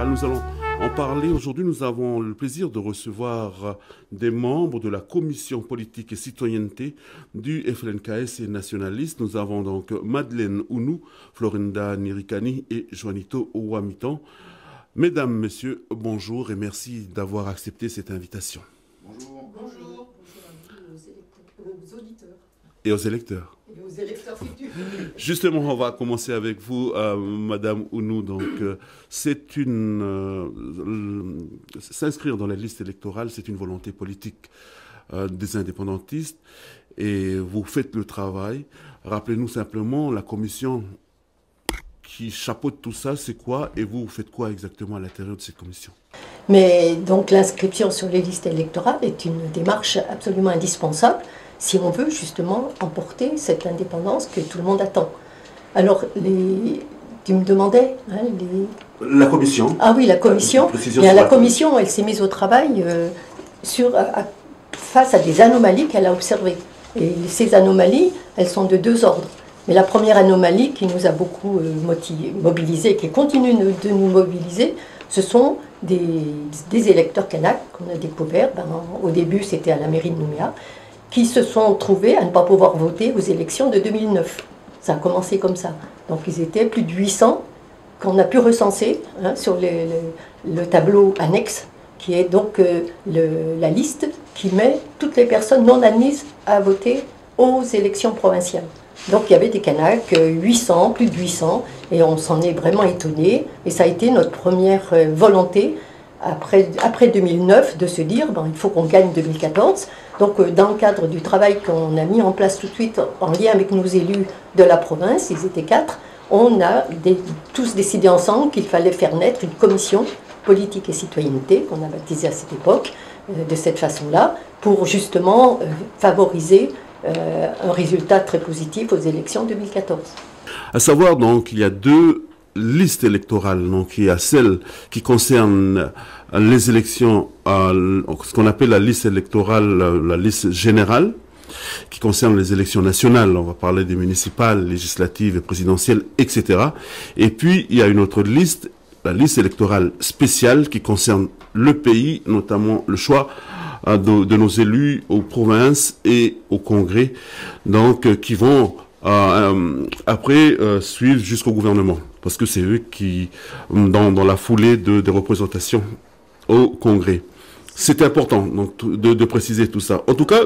électorale. Nous allons en parler. Aujourd'hui, nous avons le plaisir de recevoir des membres de la Commission politique et citoyenneté du FLNKS et nationaliste. Nous avons donc Madeleine Ounou, Florinda Nirikani et Juanito Ouamitan. Mesdames, Messieurs, bonjour et merci d'avoir accepté cette invitation. Bonjour. Bonjour. Aux auditeurs. Et aux électeurs. Et aux électeurs futurs. Justement, on va commencer avec vous, Madame Ounou. Donc, c'est une s'inscrire dans la liste électorale, c'est une volonté politique des indépendantistes, et vous faites le travail. Rappelez-nous simplement la commission qui chapeaute tout ça, c'est quoi, et vous faites quoi exactement à l'intérieur de cette commission? Mais donc l'inscription sur les listes électorales est une démarche absolument indispensable si on veut justement emporter cette indépendance que tout le monde attend. Alors, tu me demandais La commission. Ah oui, la commission. Bien, la commission, elle s'est mise au travail face à des anomalies qu'elle a observées. Et ces anomalies, elles sont de deux ordres. Mais la première anomalie qui nous a beaucoup mobilisés, qui continue de nous mobiliser, ce sont des électeurs kanaks qu'on a découverts. Au début, c'était à la mairie de Nouméa, qui se sont trouvés à ne pas pouvoir voter aux élections de 2009. Ça a commencé comme ça. Donc ils étaient plus de 800 qu'on a pu recenser sur le tableau annexe, qui est donc la liste qui met toutes les personnes non admises à voter aux élections provinciales. Donc il y avait des Kanaks, 800, plus de 800, et on s'en est vraiment étonné. Et ça a été notre première volonté, après 2009, de se dire il faut qu'on gagne 2014. Donc dans le cadre du travail qu'on a mis en place tout de suite, en lien avec nos élus de la province, ils étaient 4, on a tous décidé ensemble qu'il fallait faire naître une commission politique et citoyenneté, qu'on a baptisée à cette époque, de cette façon-là, pour justement favoriser un résultat très positif aux élections 2014. À savoir, donc, il y a deux listes électorales. Donc, il y a celle qui concerne les élections, ce qu'on appelle la liste électorale, la liste générale, qui concerne les élections nationales. On va parler des municipales, législatives et présidentielles, etc. Et puis, il y a une autre liste, la liste électorale spéciale, qui concerne le pays, notamment le choix de nos élus aux provinces et au congrès, donc qui vont après suivre jusqu'au gouvernement, parce que c'est eux qui, dans la foulée des représentations au congrès. C'est important donc de préciser tout ça. En tout cas,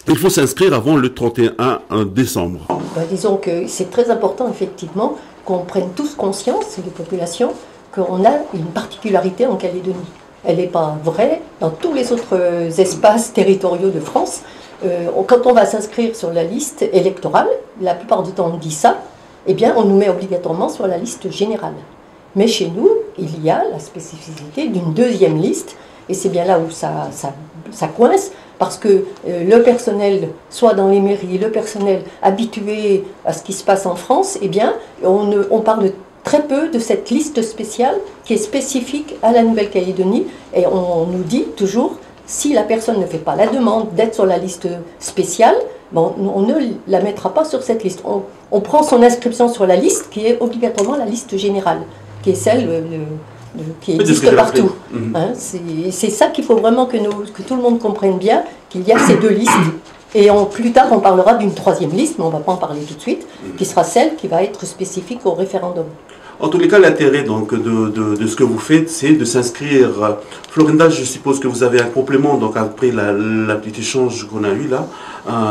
il faut s'inscrire avant le 31 décembre. Disons que c'est très important effectivement qu'on prenne tous conscience, les populations, qu'on a une particularité en Calédonie. Elle n'est pas vraie dans tous les autres espaces territoriaux de France. Quand on va s'inscrire sur la liste électorale, la plupart du temps on dit ça, eh bien on nous met obligatoirement sur la liste générale. Mais chez nous, il y a la spécificité d'une deuxième liste, et c'est bien là où ça coince, parce que le personnel, soit dans les mairies, le personnel habitué à ce qui se passe en France, eh bien on parle très peu de cette liste spéciale qui est spécifique à la Nouvelle-Calédonie, et on nous dit toujours, si la personne ne fait pas la demande d'être sur la liste spéciale, on ne la mettra pas sur cette liste. On prend son inscription sur la liste qui est obligatoirement la liste générale, qui est celle qui existe partout. C'est ça qu'il faut vraiment que tout le monde comprenne bien, qu'il y a ces deux listes. Et plus tard, on parlera d'une troisième liste, mais on ne va pas en parler tout de suite, qui sera celle qui va être spécifique au référendum. En tous les cas, l'intérêt donc de ce que vous faites, c'est de s'inscrire. Florinda, je suppose que vous avez un complément, donc après la petite échange qu'on a eu là,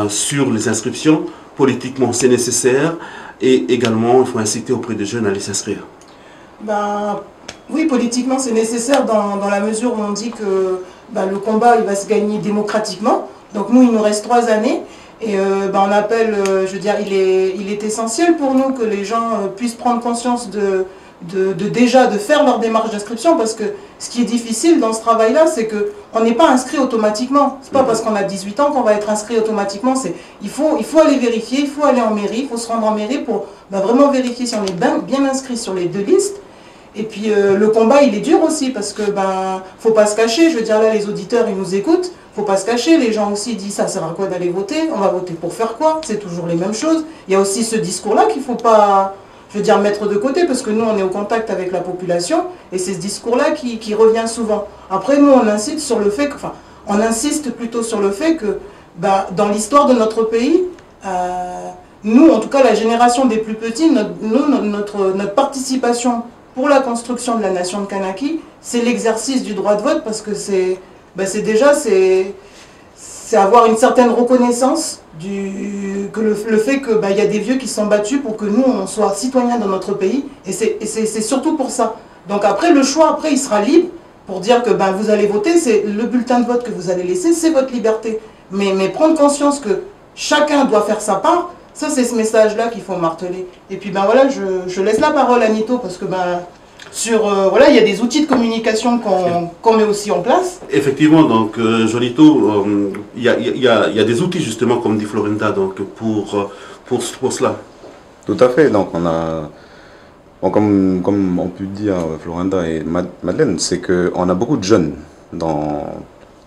sur les inscriptions. Politiquement, c'est nécessaire, et également, il faut inciter auprès des jeunes à aller s'inscrire. Oui, politiquement, c'est nécessaire dans la mesure où on dit que le combat, il va se gagner démocratiquement. Donc nous, il nous reste 3 années. Et on appelle, je veux dire, il est essentiel pour nous que les gens puissent prendre conscience déjà de faire leur démarche d'inscription, parce que ce qui est difficile dans ce travail-là, c'est qu'on n'est pas inscrit automatiquement. C'est pas parce qu'on a 18 ans qu'on va être inscrit automatiquement. Il faut aller vérifier, il faut aller en mairie, il faut se rendre en mairie pour vraiment vérifier si on est bien inscrit sur les deux listes. Et puis le combat, il est dur aussi, parce que faut pas se cacher. Je veux dire, là, les auditeurs, ils nous écoutent. Faut pas se cacher, les gens aussi disent ça sert à quoi d'aller voter, on va voter pour faire quoi, c'est toujours les mêmes choses. Il y a aussi ce discours-là qu'il faut pas je veux dire, mettre de côté, parce que nous, on est au contact avec la population, et c'est ce discours-là qui revient souvent. Après, nous, on insiste sur le fait que, enfin, on insiste plutôt sur le fait que, bah, dans l'histoire de notre pays, nous, en tout cas, la génération des plus petits, notre participation pour la construction de la nation de Kanaki, c'est l'exercice du droit de vote, parce que c'est avoir une certaine reconnaissance que le fait qu'il y a des vieux qui se sont battus pour que nous, on soit citoyens dans notre pays. Et c'est surtout pour ça. Donc après, le choix, après, il sera libre pour dire que vous allez voter, c'est le bulletin de vote que vous allez laisser, c'est votre liberté. Mais prendre conscience que chacun doit faire sa part, ça, c'est ce message-là qu'il faut marteler. Et puis, voilà, je laisse la parole à Nito, parce que, voilà, il y a des outils de communication qu'on met aussi en place. Effectivement, donc, Jonito, il y a des outils, justement, comme dit Florinda, donc, pour cela. Tout à fait. Donc, on a, bon, comme on peut dire, Florinda et Madeleine, c'est qu'on a beaucoup de jeunes dans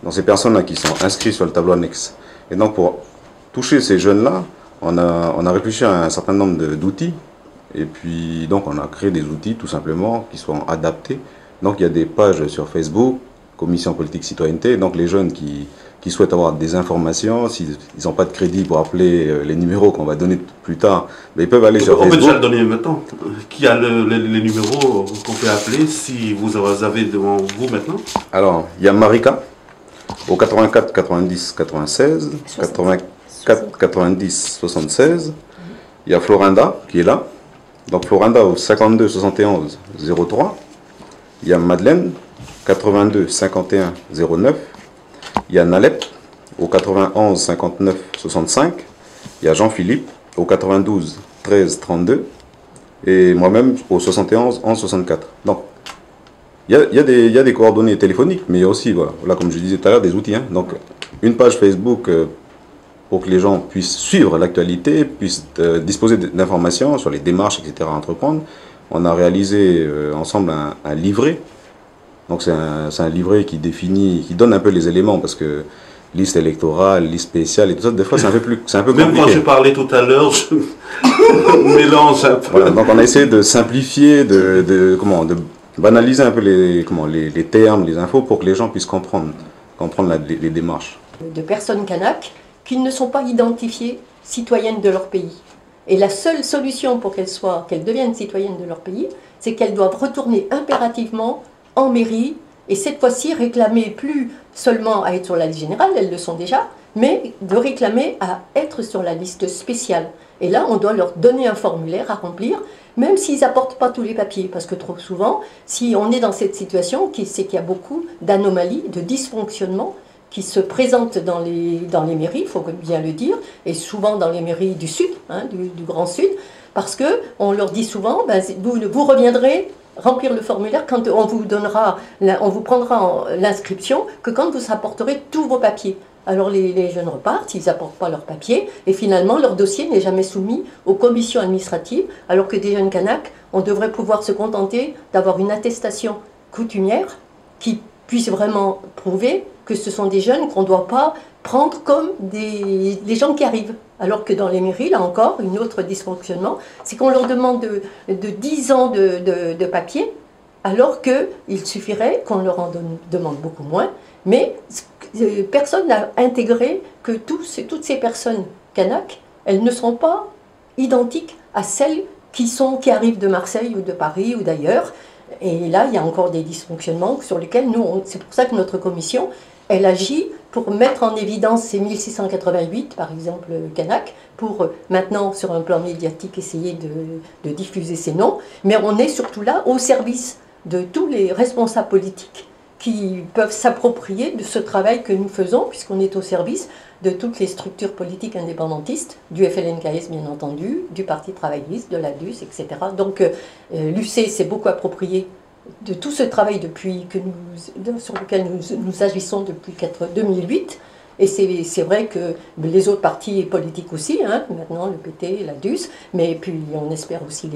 ces personnes-là qui sont inscrites sur le tableau annexe. Et donc, pour toucher ces jeunes-là, on a réfléchi à un certain nombre d'outils. Et puis, donc, on a créé des outils, tout simplement, qui sont adaptés. Donc, il y a des pages sur Facebook, Commission Politique Citoyenneté. Donc, les jeunes qui souhaitent avoir des informations, s'ils n'ont pas de crédit pour appeler les numéros qu'on va donner plus tard, mais ils peuvent aller sur Facebook. On peut déjà le donner maintenant. Qui a les numéros qu'on peut appeler, si vous avez devant vous maintenant? Alors, il y a Marika, au 84 90 96, 84 90 76. Il y a Florinda, qui est là. Donc Florinda au 52 71 03. Il y a Madeleine, 82 51 09. Il y a Nalep au 91 59 65. Il y a Jean-Philippe au 92 13 32. Et moi-même au 71 11 64. Donc il y a des coordonnées téléphoniques, mais il y a aussi, voilà, comme je disais tout à l'heure, des outils. Hein. Donc une page Facebook pour que les gens puissent suivre l'actualité, puissent disposer d'informations sur les démarches, etc. à entreprendre. On a réalisé ensemble un livret. Donc c'est un livret qui définit, qui donne un peu les éléments, parce que liste électorale, liste spéciale et tout ça, des fois c'est un peu compliqué. Même quand je parlais tout à l'heure, je mélange un peu. Voilà, donc on a essayé de simplifier, de banaliser un peu les termes, les infos, pour que les gens puissent comprendre les démarches. De personnes kanak qui ne sont pas identifiées citoyennes de leur pays. Et la seule solution pour qu'elles deviennent citoyennes de leur pays, c'est qu'elles doivent retourner impérativement en mairie, et cette fois-ci réclamer plus seulement à être sur la liste générale, elles le sont déjà, mais de réclamer à être sur la liste spéciale. Et là, on doit leur donner un formulaire à remplir, même s'ils n'apportent pas tous les papiers, parce que trop souvent, si on est dans cette situation, c'est qu'il y a beaucoup d'anomalies, de dysfonctionnements, qui se présentent dans les mairies, il faut bien le dire, et souvent dans les mairies du Sud, hein, du Grand Sud, parce qu'on leur dit souvent, vous reviendrez remplir le formulaire quand on vous prendra l'inscription, que quand vous apporterez tous vos papiers. Alors les jeunes repartent, ils n'apportent pas leurs papiers, et finalement leur dossier n'est jamais soumis aux commissions administratives, alors que des jeunes Kanaks, on devrait pouvoir se contenter d'avoir une attestation coutumière qui puisse vraiment prouver que ce sont des jeunes qu'on ne doit pas prendre comme des gens qui arrivent. Alors que dans les mairies, là encore, une autre dysfonctionnement, c'est qu'on leur demande de 10 ans de papier, alors qu'il suffirait qu'on leur en demande beaucoup moins. Mais personne n'a intégré que toutes ces personnes kanak, elles ne sont pas identiques à celles qui arrivent de Marseille ou de Paris ou d'ailleurs. Et là, il y a encore des dysfonctionnements sur lesquels c'est pour ça que notre commission, elle agit pour mettre en évidence ces 1688, par exemple, kanak, pour maintenant, sur un plan médiatique, essayer de diffuser ces noms. Mais on est surtout là au service de tous les responsables politiques qui peuvent s'approprier de ce travail que nous faisons, puisqu'on est au service de toutes les structures politiques indépendantistes, du FLNKS bien entendu, du Parti travailliste, de la DUS, etc. Donc l'UC s'est beaucoup approprié de tout ce travail sur lequel nous agissons depuis 2008. Et c'est vrai que les autres partis politiques aussi, hein, maintenant le PT, la DUS, mais puis on espère aussi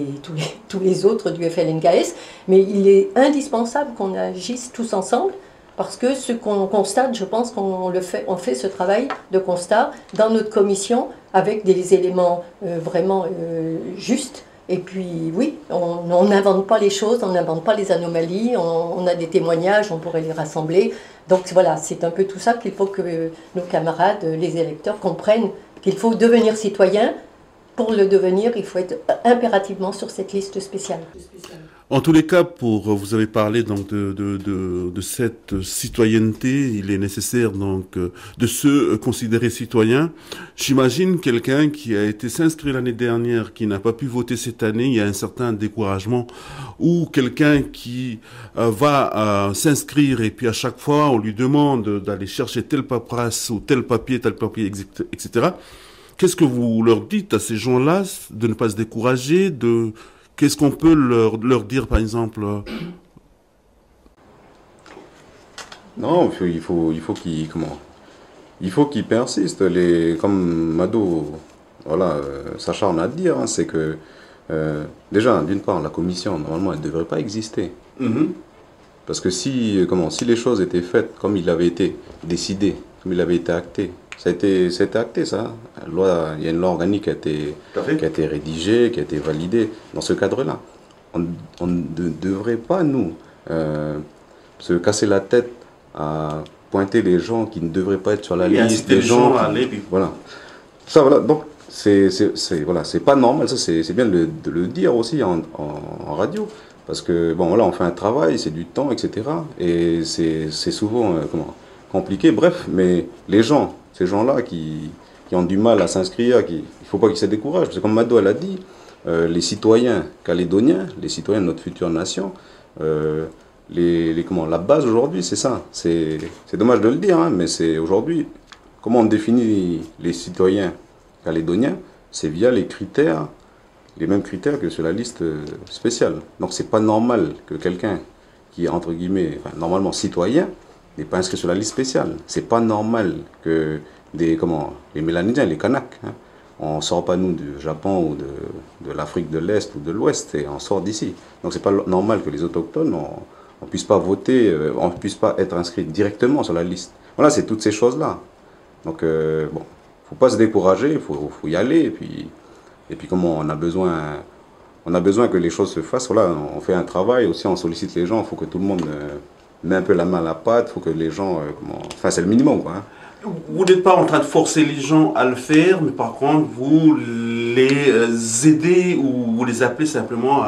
tous les autres du FLNKS. Mais il est indispensable qu'on agisse tous ensemble, parce que ce qu'on constate, je pense qu'on fait ce travail de constat dans notre commission avec des éléments vraiment justes Et puis oui, on n'invente pas les choses, on n'invente pas les anomalies, on a des témoignages, on pourrait les rassembler. Donc voilà, c'est un peu tout ça qu'il faut que nos camarades, les électeurs, comprennent qu'il faut devenir citoyen. Pour le devenir, il faut être impérativement sur cette liste spéciale. En tous les cas, vous avez parlé donc de cette citoyenneté, il est nécessaire donc de se considérer citoyen. J'imagine quelqu'un qui a été s'inscrit l'année dernière, qui n'a pas pu voter cette année, il y a un certain découragement, ou quelqu'un qui va s'inscrire et puis à chaque fois on lui demande d'aller chercher telle paperasse ou tel papier, etc. Qu'est-ce que vous leur dites à ces gens-là de ne pas se décourager, qu'est-ce qu'on peut leur dire, par exemple? Non, il faut qu'ils persistent. Comme Mado, voilà, s'acharne à dire, hein, c'est que déjà, d'une part, la commission, normalement, elle ne devrait pas exister. Parce que si les choses étaient faites comme il avait été décidé, comme il avait été acté, ça a été acté, ça. Il y a une loi organique qui a été rédigée, qui a été validée dans ce cadre-là. On ne devrait pas, nous, se casser la tête à pointer les gens qui ne devraient pas être sur la liste, des gens à aller. Voilà. Ça, voilà. Donc, c'est pas normal. Ça, c'est bien de le dire aussi en radio. Parce que, bon, voilà, on fait un travail, c'est du temps, etc. Et c'est souvent compliqué. Bref, mais ces gens-là qui ont du mal à s'inscrire, il ne faut pas qu'ils se découragent. Parce que comme Mado elle a dit, les citoyens calédoniens, les citoyens de notre future nation, la base aujourd'hui, c'est ça. C'est dommage de le dire, hein, mais c'est aujourd'hui, comment on définit les citoyens calédoniens, c'est via les mêmes critères que sur la liste spéciale. Donc c'est pas normal que quelqu'un qui est entre guillemets, normalement citoyen, n'est pas inscrit sur la liste spéciale. C'est pas normal que les Mélanésiens, les Kanaks, hein, on ne sort pas nous du Japon ou de l'Afrique de l'Est ou de l'Ouest, et on sort d'ici. Donc c'est pas normal que les autochtones, on puisse pas voter, on puisse pas être inscrit directement sur la liste. Voilà, c'est toutes ces choses-là. Donc bon, faut pas se décourager, il faut y aller, et puis comment on a besoin que les choses se fassent. Voilà, on fait un travail aussi, on sollicite les gens, il faut que tout le monde met un peu la main à la pâte, il faut que les gens, enfin c'est le minimum quoi. Hein. Vous n'êtes pas en train de forcer les gens à le faire, mais par contre, vous les aidez ou vous les appelez simplement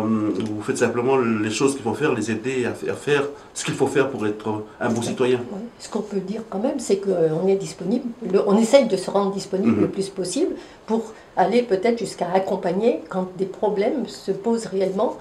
vous faites simplement les choses qu'il faut faire, les aider à faire ce qu'il faut faire pour être un bon citoyen. Ce qu'on peut dire quand même, c'est qu'on est disponible, on essaye de se rendre disponible le plus possible pour aller peut-être jusqu'à accompagner quand des problèmes se posent réellement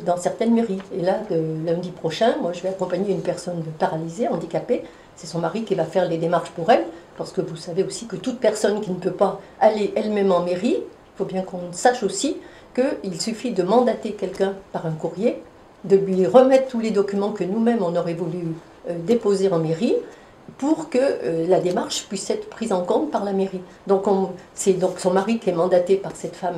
dans certaines mairies. Et là, lundi prochain, moi je vais accompagner une personne paralysée, handicapée. C'est son mari qui va faire les démarches pour elle, parce que vous savez aussi que toute personne qui ne peut pas aller elle-même en mairie, il faut bien qu'on sache aussi qu'il suffit de mandater quelqu'un par un courrier, de lui remettre tous les documents que nous-mêmes on aurait voulu déposer en mairie, pour que la démarche puisse être prise en compte par la mairie. Donc c'est donc son mari qui est mandaté par cette femme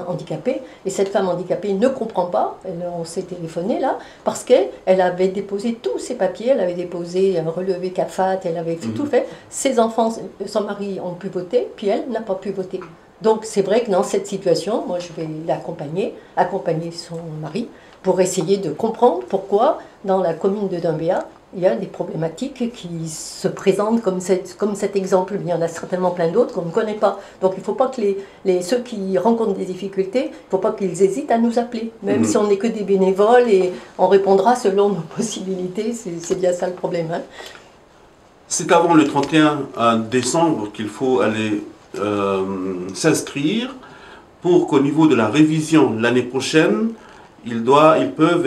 handicapée, et cette femme handicapée ne comprend pas, on s'est téléphoné là, parce qu'elle avait déposé tous ses papiers, elle avait déposé un relevé CAFAT, elle avait tout fait, ses enfants, son mari ont pu voter, puis elle n'a pas pu voter. Donc c'est vrai que dans cette situation, moi je vais l'accompagner, accompagner son mari, pour essayer de comprendre pourquoi dans la commune de Doumbéa, il y a des problématiques qui se présentent comme cet exemple. Il y en a certainement plein d'autres qu'on ne connaît pas. Donc il ne faut pas que ceux qui rencontrent des difficultés, il ne faut pas qu'ils hésitent à nous appeler. Même si on n'est que des bénévoles et on répondra selon nos possibilités, c'est bien ça le problème. Hein. C'est avant le 31 décembre qu'il faut aller s'inscrire pour qu'au niveau de la révision l'année prochaine, ils peuvent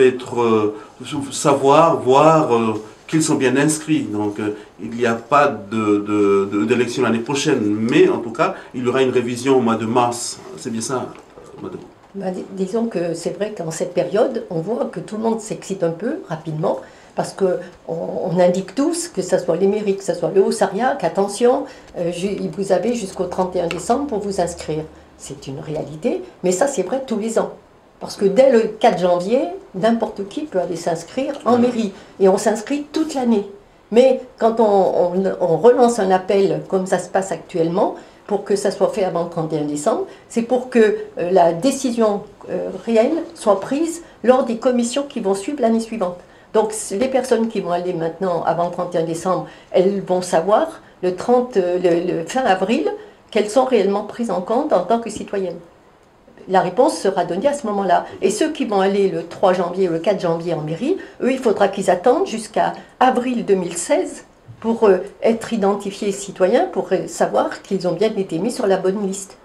voir qu'ils sont bien inscrits. Donc il n'y a pas d'élection l'année prochaine, mais en tout cas, il y aura une révision au mois de mars. C'est bien ça, madame? Disons que c'est vrai qu'en cette période, on voit que tout le monde s'excite un peu rapidement, parce qu'on indique tous, que ce soit les mairies, que ce soit le Haut-Sarria, qu'attention, vous avez jusqu'au 31 décembre pour vous inscrire. C'est une réalité, mais ça c'est vrai tous les ans. Parce que dès le 4 janvier, n'importe qui peut aller s'inscrire en mairie. Et on s'inscrit toute l'année. Mais quand on relance un appel, comme ça se passe actuellement, pour que ça soit fait avant le 31 décembre, c'est pour que la décision réelle soit prise lors des commissions qui vont suivre l'année suivante. Donc les personnes qui vont aller maintenant avant le 31 décembre, elles vont savoir le fin avril qu'elles sont réellement prises en compte en tant que citoyennes. La réponse sera donnée à ce moment-là. Et ceux qui vont aller le 3 janvier ou le 4 janvier en mairie, eux, il faudra qu'ils attendent jusqu'à avril 2016 pour être identifiés citoyens, pour savoir qu'ils ont bien été mis sur la bonne liste.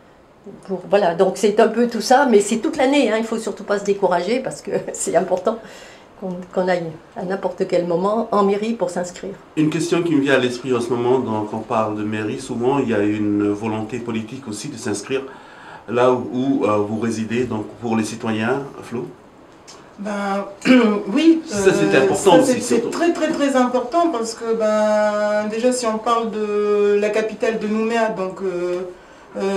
Voilà, donc c'est un peu tout ça, mais c'est toute l'année, hein, il ne faut surtout pas se décourager parce que c'est important qu'on aille à n'importe quel moment en mairie pour s'inscrire. Une question qui me vient à l'esprit en ce moment, quand on parle de mairie, souvent il y a une volonté politique aussi de s'inscrire là où vous résidez, donc pour les citoyens, Flo? Ben, oui, ça c'est important aussi. C'est très important parce que déjà si on parle de la capitale de Nouméa, donc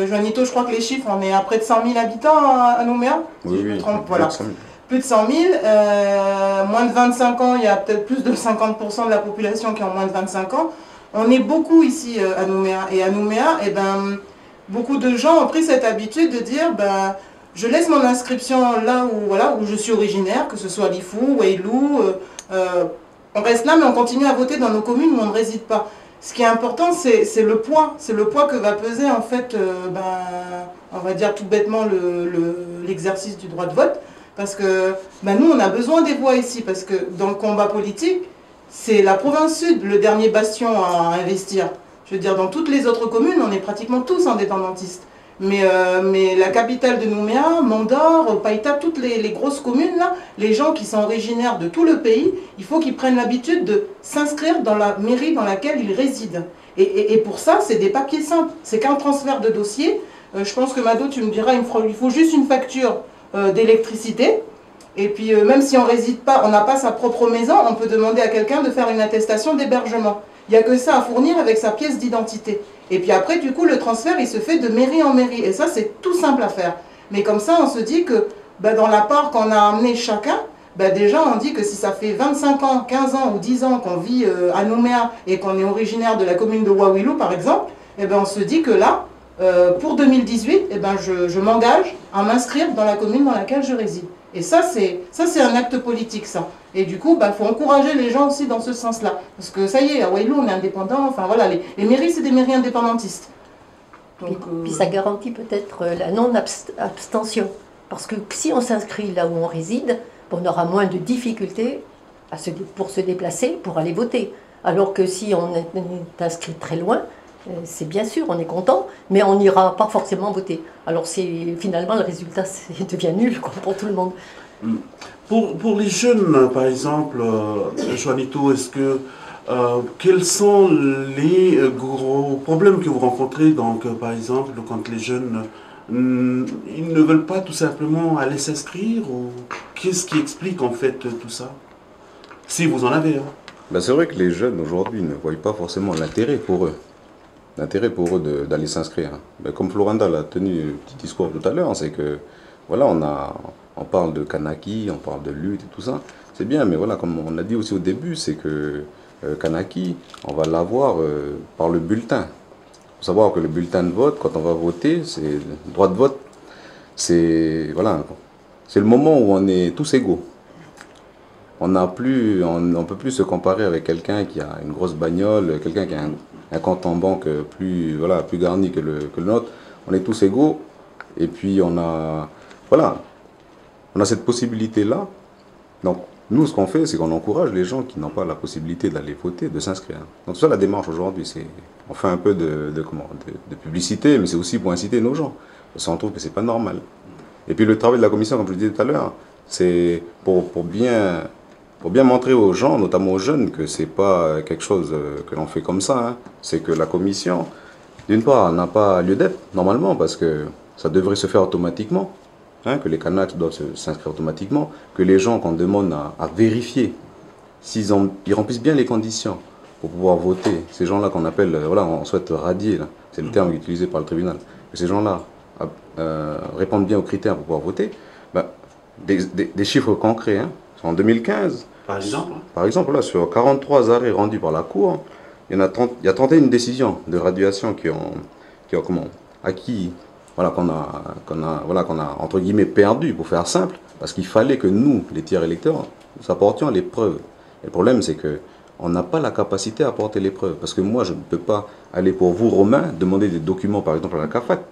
Juanito, je crois que les chiffres, on est à près de 100 000 habitants à Nouméa. Oui, voilà. Plus de 100 000, moins de 25 ans, il y a peut-être plus de 50% de la population qui ont moins de 25 ans. On est beaucoup ici à Nouméa. Et à Nouméa, beaucoup de gens ont pris cette habitude de dire je laisse mon inscription là où je suis originaire, que ce soit Lifou, Wailou, on reste là mais on continue à voter dans nos communes où on ne réside pas. Ce qui est important, c'est le poids que va peser en fait, on va dire tout bêtement l'exercice du droit de vote, parce que nous on a besoin des voix ici, parce que dans le combat politique, c'est la province sud le dernier bastion à investir. Je veux dire, dans toutes les autres communes, on est pratiquement tous indépendantistes. Mais la capitale de Nouméa, Mandor, Païta, toutes les grosses communes, là, les gens qui sont originaires de tout le pays, il faut qu'ils prennent l'habitude de s'inscrire dans la mairie dans laquelle ils résident. Et pour ça, c'est des papiers simples. C'est qu'un transfert de dossier. Je pense que Mado, tu me diras, il faut juste une facture d'électricité. Et puis, même si on ne réside pas, on n'a pas sa propre maison, on peut demander à quelqu'un de faire une attestation d'hébergement. Il n'y a que ça à fournir avec sa pièce d'identité. Et puis après, du coup, le transfert, il se fait de mairie en mairie. Et ça, c'est tout simple à faire. Mais comme ça, on se dit que dans la part qu'on a amené chacun, déjà, on dit que si ça fait 25 ans, 15 ans ou 10 ans qu'on vit à Nouméa et qu'on est originaire de la commune de Waouilou, par exemple, on se dit que là, pour 2018, je m'engage à m'inscrire dans la commune dans laquelle je réside. Et ça, c'est un acte politique, ça. Et du coup, faut encourager les gens aussi dans ce sens-là. Parce que ça y est, à Wailou, on est indépendant. Enfin voilà, les mairies, c'est des mairies indépendantistes. Donc, puis ça garantit peut-être la non-abstention. Parce que si on s'inscrit là où on réside, on aura moins de difficultés pour se déplacer, pour aller voter. Alors que si on est inscrit très loin, c'est bien sûr, on est content, mais on n'ira pas forcément voter. Alors finalement, le résultat devient nul pour tout le monde. Pour les jeunes, par exemple, Juanito, quels sont les gros problèmes que vous rencontrez, donc, par exemple, quand les jeunes ils ne veulent pas tout simplement aller s'inscrire, ou qu'est-ce qui explique en fait tout ça? Si vous en avez. C'est vrai que les jeunes aujourd'hui ne voient pas forcément l'intérêt pour eux. L'intérêt pour eux d'aller s'inscrire. Comme Florenda l'a tenu un petit discours tout à l'heure, c'est que voilà, on parle de Kanaki, on parle de lutte et tout ça. C'est bien, mais voilà, comme on a dit aussi au début, c'est que Kanaki, on va l'avoir par le bulletin. Il faut savoir que le bulletin de vote, quand on va voter, c'est le droit de vote, c'est voilà, c'est le moment où on est tous égaux. On ne peut plus se comparer avec quelqu'un qui a une grosse bagnole, quelqu'un qui a un compte en banque plus garni que le nôtre. On est tous égaux. Et puis on a cette possibilité-là. Donc nous, ce qu'on fait, c'est qu'on encourage les gens qui n'ont pas la possibilité d'aller voter, de s'inscrire. Donc c'est ça la démarche aujourd'hui. On fait un peu de publicité, mais c'est aussi pour inciter nos gens. Parce qu'on trouve que c'est pas normal. Et puis le travail de la commission, comme je le disais tout à l'heure, c'est pour bien montrer aux gens, notamment aux jeunes, que c'est pas quelque chose que l'on fait comme ça. C'est que la commission, d'une part, n'a pas lieu d'être, normalement, parce que ça devrait se faire automatiquement, que les Kanaks doivent s'inscrire automatiquement, que les gens qu'on demande à vérifier s'ils remplissent bien les conditions pour pouvoir voter, ces gens-là qu'on appelle, on souhaite radier, c'est le terme utilisé par le tribunal, que ces gens-là répondent bien aux critères pour pouvoir voter, des chiffres concrets, en 2015, par exemple là, sur 43 arrêts rendus par la Cour, il y a 31 décisions de radiation qui ont acquis, voilà, qu'on a entre guillemets perdu, pour faire simple, parce qu'il fallait que nous, les tiers électeurs, nous apportions les preuves. Et le problème, c'est que on n'a pas la capacité à apporter les preuves. Parce que moi, je ne peux pas aller pour vous, Romain, demander des documents, par exemple, à la CAFAC. Vous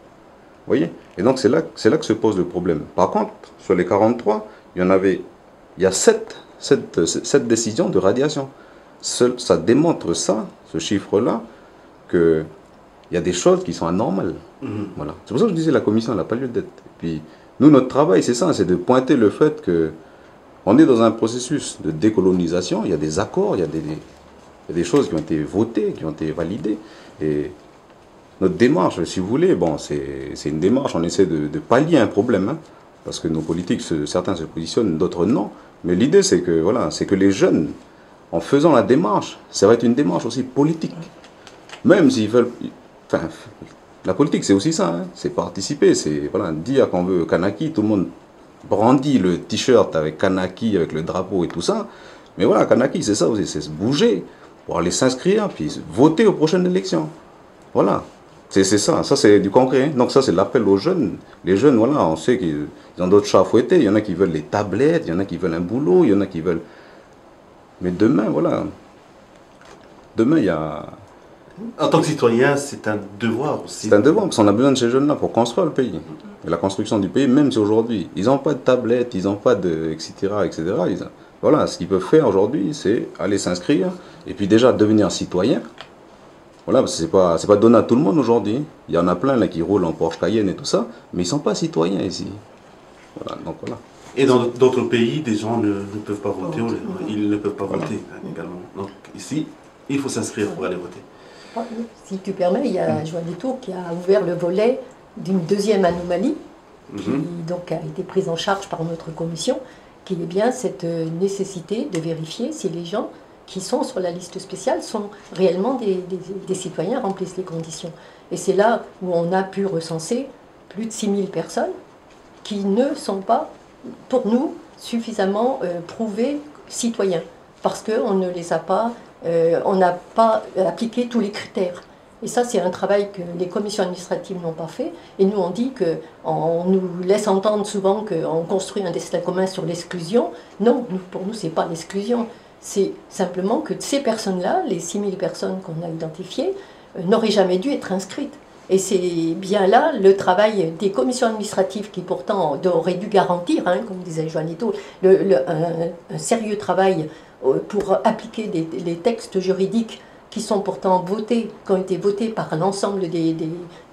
voyez? Et donc, c'est là que se pose le problème. Par contre, sur les 43, il y a 7 décisions de radiation. Ça démontre ça, ce chiffre-là, qu'il y a des choses qui sont anormales. Voilà. C'est pour ça que je disais la commission n'a pas lieu d'être. Puis, nous, notre travail, c'est ça, c'est de pointer le fait que on est dans un processus de décolonisation, il y a des accords, il y a des choses qui ont été votées, qui ont été validées. Et notre démarche, si vous voulez, bon, c'est une démarche, on essaie de pallier un problème, hein, parce que nos politiques, certains se positionnent, d'autres non. Mais l'idée, c'est que, voilà, c'est que les jeunes, en faisant la démarche, ça va être une démarche aussi politique. Même s'ils veulent... Enfin, la politique, c'est aussi ça, hein, c'est participer, c'est voilà, dire qu'on veut Kanaki, tout le monde brandit le t-shirt avec Kanaki, avec le drapeau et tout ça. Mais voilà, Kanaki, c'est ça aussi, c'est se bouger pour aller s'inscrire, puis voter aux prochaines élections. Voilà, c'est ça c'est du concret. Hein. Donc ça, c'est l'appel aux jeunes. Les jeunes, voilà, on sait qu'ils ont d'autres chats à fouetter. Il y en a qui veulent les tablettes, il y en a qui veulent un boulot, il y en a qui veulent... Mais demain, voilà, demain, il y a... En tant que citoyen, c'est un devoir aussi. C'est un devoir, parce qu'on a besoin de ces jeunes-là pour construire le pays. Et la construction du pays, même si aujourd'hui, ils n'ont pas de tablette, ils n'ont pas de... etc. Voilà, ce qu'ils peuvent faire aujourd'hui, c'est aller s'inscrire, et puis déjà devenir citoyen. Voilà, parce que c'est pas donné à tout le monde aujourd'hui. Il y en a plein là qui roulent en Porsche Cayenne et tout ça, mais ils ne sont pas citoyens ici. Voilà, donc voilà. Et dans d'autres pays, des gens ne peuvent pas voter, ils ne peuvent pas voter également. Donc ici, il faut s'inscrire pour aller voter. Si tu permets, il y a Joanito qui a ouvert le volet d'une deuxième anomalie, qui donc a été prise en charge par notre commission, qui est bien cette nécessité de vérifier si les gens qui sont sur la liste spéciale sont réellement des citoyens, remplissent les conditions. Et c'est là où on a pu recenser plus de 6000 personnes qui ne sont pas, pour nous, suffisamment prouvés citoyens, parce qu'on ne les a pas... on n'a pas appliqué tous les critères. Et ça, c'est un travail que les commissions administratives n'ont pas fait. Et nous, on dit qu'on nous laisse entendre souvent qu'on construit un destin commun sur l'exclusion. Non, pour nous, ce n'est pas l'exclusion. C'est simplement que ces personnes-là, les 6000 personnes qu'on a identifiées, n'auraient jamais dû être inscrites. Et c'est bien là le travail des commissions administratives qui pourtant auraient dû garantir, hein, comme disait Joanito, un sérieux travail pour appliquer les textes juridiques qui sont pourtant votés, qui ont été votés par l'ensemble des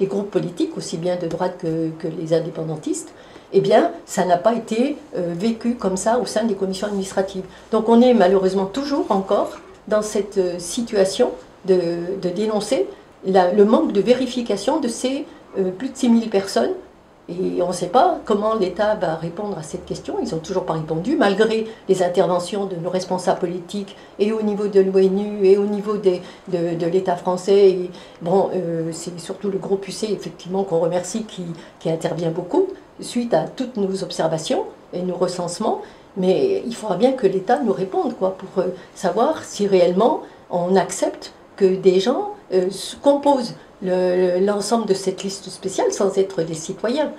groupes politiques, aussi bien de droite que les indépendantistes, eh bien, ça n'a pas été vécu comme ça au sein des commissions administratives. Donc on est malheureusement toujours encore dans cette situation de dénoncer le manque de vérification de ces plus de 6000 personnes. Et on ne sait pas comment l'État va répondre à cette question. Ils n'ont toujours pas répondu, malgré les interventions de nos responsables politiques, et au niveau de l'ONU, et au niveau de l'État français. Et, bon, c'est surtout le groupe UC, effectivement, qu'on remercie, qui intervient beaucoup, suite à toutes nos observations et nos recensements. Mais il faudra bien que l'État nous réponde, quoi, pour savoir si réellement on accepte que des gens composent l'ensemble de cette liste spéciale sans être des citoyens.